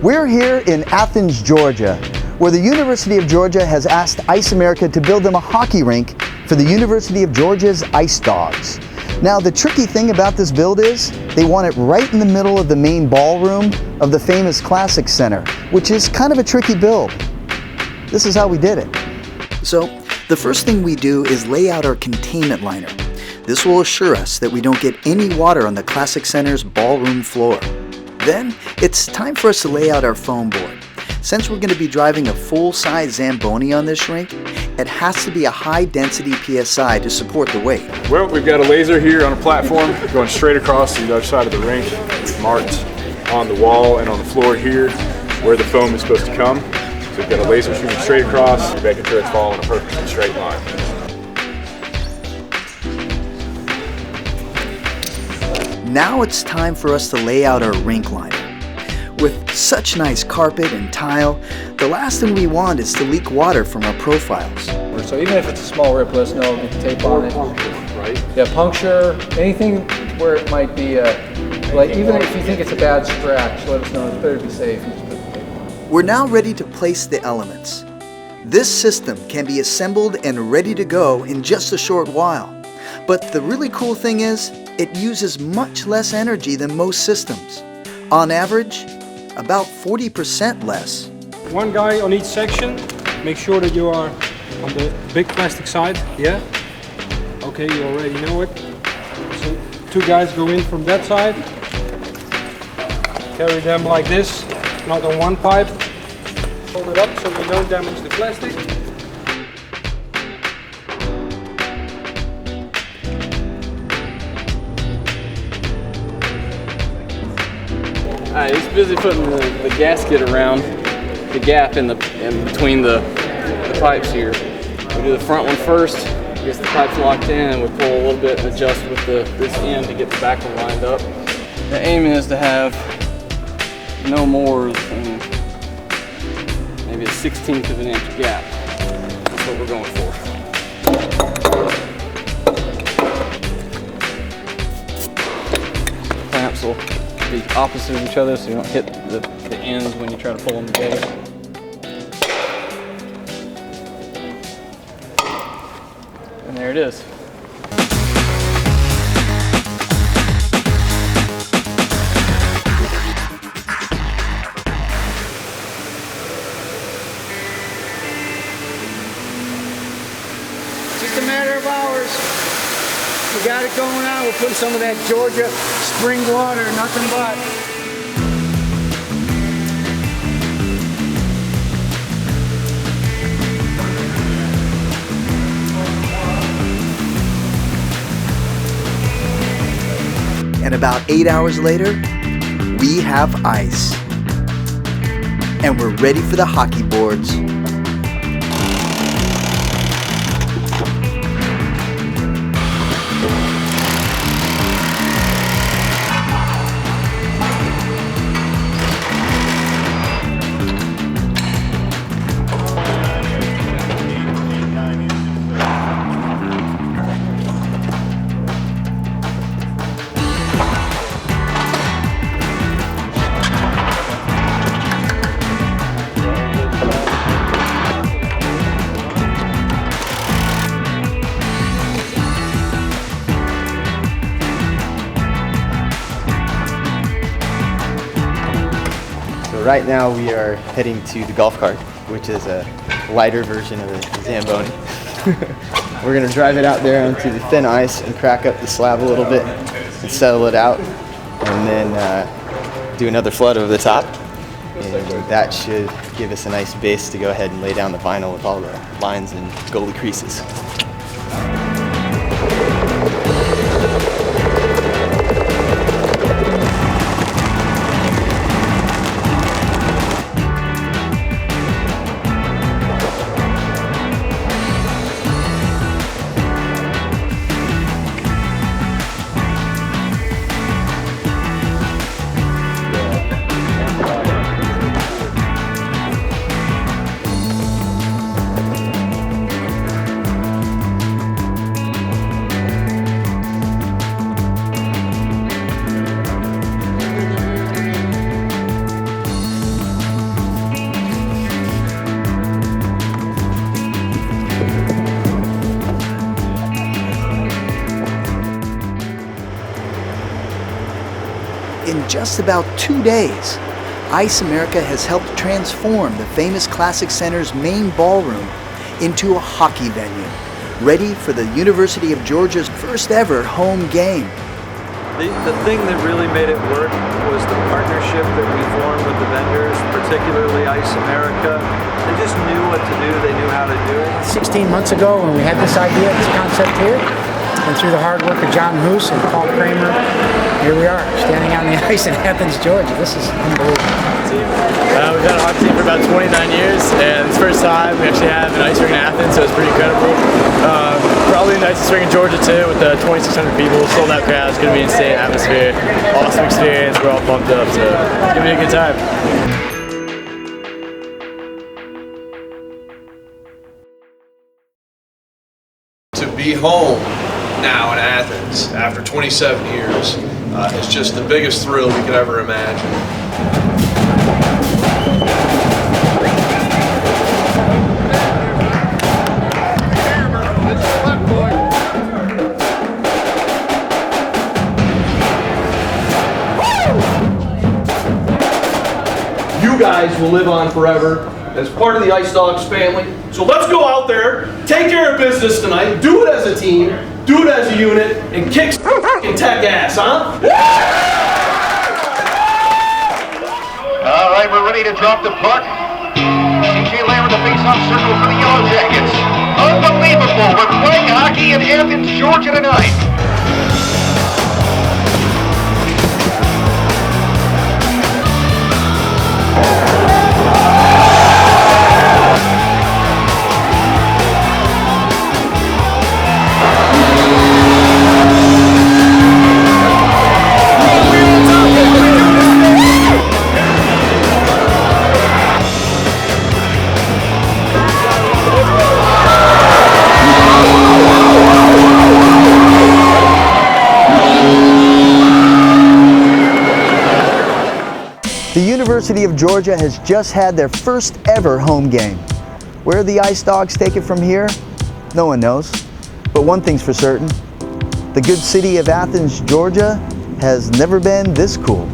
We're here in Athens, Georgia, where the University of Georgia has asked Ice America to build them a hockey rink for the University of Georgia's Ice Dogs. Now, the tricky thing about this build is they want it right in the middle of the main ballroom of the famous Classic Center, which is kind of a tricky build. This is how we did it. So, the first thing we do is lay out our containment liner. This will assure us that we don't get any water on the Classic Center's ballroom floor. Then, it's time for us to lay out our foam board. Since we're going to be driving a full-size Zamboni on this rink, it has to be a high-density PSI to support the weight. Well, we've got a laser here on a platform going straight across to the other side of the rink. We've marked on the wall and on the floor here where the foam is supposed to come. So we've got a laser shooting straight across, making sure it's following a perfectly straight line. Now it's time for us to lay out our rink liner. With such nice carpet and tile, the last thing we want is to leak water from our profiles. So even if it's a small rip, let us know, we can tape on it. Right? Yeah, puncture, anything where it might be, like even if you think it's a bad scratch, let us know, it's better to be safe. And just put the tape on. We're now ready to place the elements. This system can be assembled and ready to go in just a short while. But the really cool thing is, it uses much less energy than most systems. On average, about 40% less. One guy on each section. Make sure that you are on the big plastic side. Yeah? Okay, you already know it. So 2 guys go in from that side. Carry them like this, not on one pipe. Hold it up so we don't damage the plastic. Alright, he's busy putting the gasket around the gap in between the pipes here. We do the front one first, gets the pipes locked in, and we pull a little bit and adjust with this end to get the back one lined up. The aim is to have no more than maybe a 1/16 of an inch gap. That's what we're going for. Clamps will be opposite of each other so you don't hit the ends when you try to pull them together. And there it is. Just a matter of hours. We got it going on. We're putting some of that Georgia spring water, nothing but. And about 8 hours later, we have ice. And we're ready for the hockey boards. Right now we are heading to the golf cart, which is a lighter version of the Zamboni. We're going to drive it out there onto the thin ice and crack up the slab a little bit and settle it out, and then do another flood over the top. And that should give us a nice base to go ahead and lay down the vinyl with all the lines and goalie creases. just about 2 days, Ice America has helped transform the famous Classic Center's main ballroom into a hockey venue, ready for the University of Georgia's first ever home game. The thing that really made it work was the partnership that we formed with the vendors, particularly Ice America. They just knew what to do, they knew how to do it. 16 months ago when we had this idea, this concept here, and through the hard work of John Hoos and Paul Kramer, here we are, standing on the ice in Athens, Georgia. This is unbelievable. We've had a hockey team for about 29 years, and it's the first time we actually have an ice rink in Athens, so it's pretty incredible. Probably the nicest rink in Georgia too, with 2,600 people, sold out crowd. It's going to be an insane atmosphere, awesome experience. We're all pumped up, so it's going to be a good time. To be home now in Athens after 27 years is just the biggest thrill we could ever imagine. You guys will live on forever as part of the Ice Dogs family. So let's go out there, take care of business tonight, do it as a team, do it as a unit, and kick some fucking tech ass, huh? All right, we're ready to drop the puck. TJ Lamb in the face-off circle for the Yellow Jackets. Unbelievable, we're playing hockey in Athens, Georgia tonight. The University of Georgia has just had their first ever home game. Where the Ice Dogs take it from here, no one knows. But one thing's for certain, the good city of Athens, Georgia has never been this cool.